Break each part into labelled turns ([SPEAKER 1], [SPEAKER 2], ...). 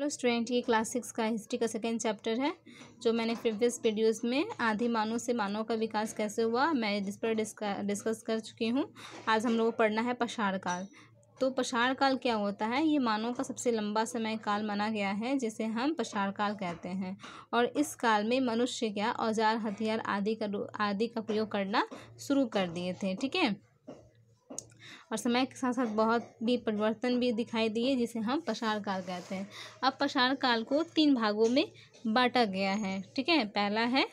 [SPEAKER 1] Hello student, ये class 6 का history का सेकेंड चैप्टर है जो मैंने प्रीवियस वीडियोस में आदि मानव से मानव का विकास कैसे हुआ मैं इस पर डिस्कस कर चुकी हूँ। आज हम लोग को पढ़ना है पाषाण काल। तो पाषाण काल क्या होता है? ये मानव का सबसे लंबा समय काल माना गया है जिसे हम पाषाण काल कहते हैं। और इस काल में मनुष्य क्या औजार हथियार आदि का प्रयोग करना शुरू कर दिए थे। ठीक है, और समय के साथ साथ बहुत भी परिवर्तन भी दिखाई दिए जिसे हम पाषाण काल कहते हैं। अब पाषाण काल को 3 भागों में बांटा गया है। ठीक है, पहला है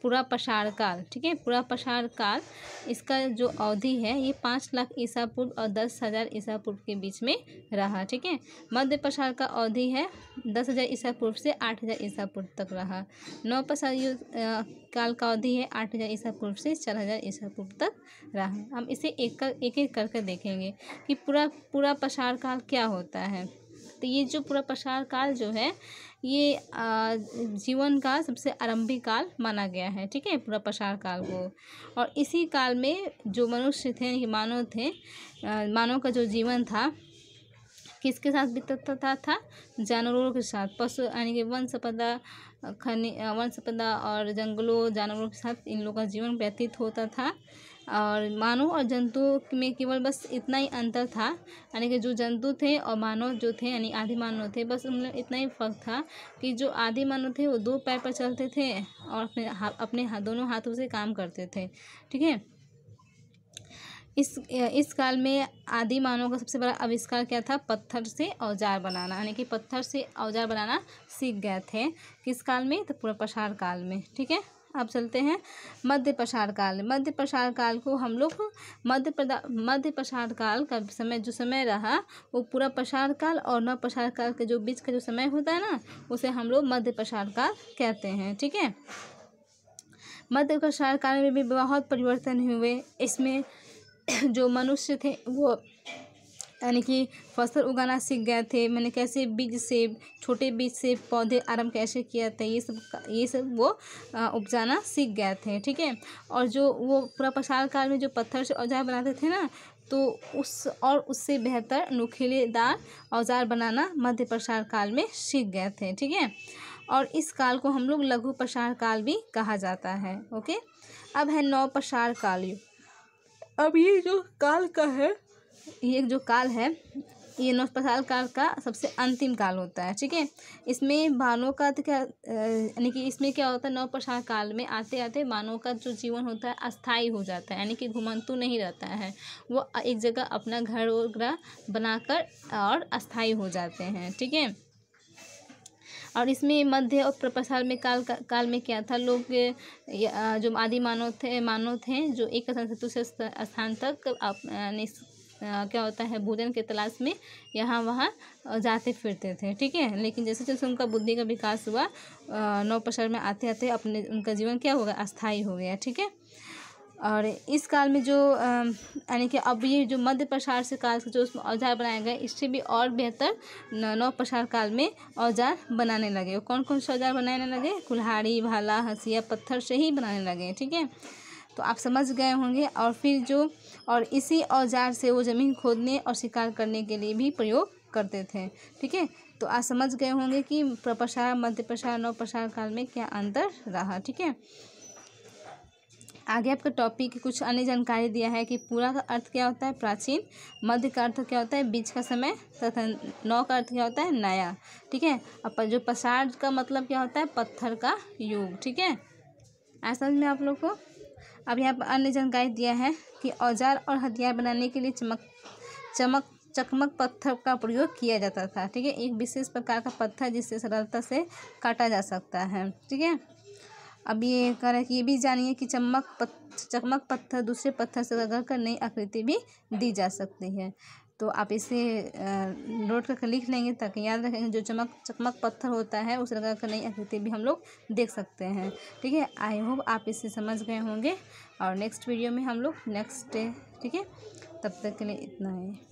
[SPEAKER 1] पूरा पाषाण काल। ठीक है, पूरा पाषाण काल इसका जो अवधि है ये 5 लाख ईसा पूर्व और 10,000 ईसा पूर्व के बीच में रहा। ठीक है, मध्य पाषाण का अवधि है 10,000 ईसा पूर्व से 8,000 ईसा पूर्व तक रहा। नव पाषाण काल का अवधि है 8,000 ईसा पूर्व से 4,000 ईसा पूर्व तक रहा। हम इसे एक एक करके देखेंगे कि पूरा पाषाण काल क्या होता है। तो ये जो पूरा पाषाण काल जो है ये जीवन का सबसे आरंभिक काल माना गया है। ठीक है, पूरा पाषाण काल को। और इसी काल में जो मनुष्य थे, ये मानव थे, मानव का जो जीवन था किसके साथ बीतता था? जानवरों के साथ, पशु यानी कि वन संपदा और जंगलों जानवरों के साथ इन लोगों का जीवन व्यतीत होता था। और मानव और जंतु में केवल बस इतना ही अंतर था, यानी कि जो जंतु थे और मानव जो थे यानी आदि मानव थे, बस उनमें इतना ही फर्क था कि जो आदि मानव थे वो 2 पैर पर चलते थे और अपने दोनों हाथों से काम करते थे। ठीक है, इस काल में आदि मानव का सबसे बड़ा आविष्कार क्या था? पत्थर से औजार बनाना, यानी कि पत्थर से औजार बनाना सीख गए थे। किस काल में? तो पूरा पाषाण काल में। ठीक है, अब चलते हैं मध्य पाषाण काल। मध्य पाषाण काल को हम लोग मध्य पाषाण काल का जो समय रहा वो पूरा पाषाण काल और नव पाषाण काल के जो बीच का जो समय होता है ना, उसे हम लोग मध्य पाषाण काल कहते हैं। ठीक है, मध्य पाषाण काल में भी बहुत परिवर्तन हुए। इसमें जो मनुष्य थे वो यानी कि फसल उगाना सीख गए थे। मैंने कैसे बीज से, छोटे बीज से पौधे आरंभ कैसे किया था, ये सब वो उपजाना सीख गए थे। ठीक है, और जो वो पूरा पाषाण काल में जो पत्थर से औजार बनाते थे ना, तो उससे बेहतर नुकीलेदार औजार बनाना मध्य पाषाण काल में सीख गए थे। ठीक है, और इस काल को हम लोग लघु पाषाण काल भी कहा जाता है। ओके, अब है नव पाषाण काल। अब ये जो काल का है, ये जो काल है ये नव पाषाण काल का सबसे अंतिम काल होता है। ठीक है, इसमें मानव का क्या यानी कि इसमें क्या होता है, नव पाषाण काल में आते आते मानव का जो जीवन होता है अस्थायी हो जाता है, यानी कि घुमंतु नहीं रहता है। वो एक जगह अपना घर वगैरह बनाकर और अस्थायी हो जाते हैं। ठीक है, और इसमें मध्य और पाषाण में काल में क्या था, लोग जो आदि मानव थे जो एक स्थान से दूसरे स्थान तक क्या होता है भोजन के तलाश में यहाँ वहाँ जाते फिरते थे। ठीक है, लेकिन जैसे जैसे उनका बुद्धि का विकास हुआ नव पाषाण में आते आते उनका जीवन क्या हो गया? अस्थायी हो गया। ठीक है, और इस काल में जो यानी कि अब ये जो मध्य पाषाण से काल से जो उसमें औजार बनाए गए, इससे भी और बेहतर नव पाषाण काल में औजार बनाने लगे। कौन कौन से औजार बनाने लगे? कुल्हाड़ी, भाला, हंसिया पत्थर से ही बनाने लगे। ठीक है, तो आप समझ गए होंगे। और फिर और इसी औजार से वो ज़मीन खोदने और शिकार करने के लिए भी प्रयोग करते थे। ठीक है, तो आप समझ गए होंगे कि पाषाण, मध्य पाषाण, नव पाषाण काल में क्या अंतर रहा। ठीक है, आगे आपका टॉपिक कुछ अन्य जानकारी दिया है कि पूरा का अर्थ क्या होता है? प्राचीन। मध्य का अर्थ क्या होता है? बीच का समय। तथा नव का अर्थ क्या होता है? नया। ठीक है, अब जो पाषाण का मतलब क्या होता है? पत्थर का युग। ठीक है, ऐसा समझ में आप लोग को। अब यहाँ पर अन्य जानकारी दिया है कि औजार और हथियार बनाने के लिए चकमक पत्थर का प्रयोग किया जाता था। ठीक है, एक विशेष प्रकार का पत्थर जिससे सरलता से काटा जा सकता है। ठीक है, अब ये कह रहा है कि ये भी जानिए कि चकमक पत्थर दूसरे पत्थर से रगड़ कर नई आकृति भी दी जा सकती है। तो आप इसे नोट करके लिख लेंगे ताकि याद रखेंगे। जो चकमक पत्थर होता है उसे रगड़ कर नई आकृति भी हम लोग देख सकते हैं। ठीक है, आई होप आप इसे समझ गए होंगे। और नेक्स्ट वीडियो में हम लोग ठीक है, तब तक के लिए इतना है।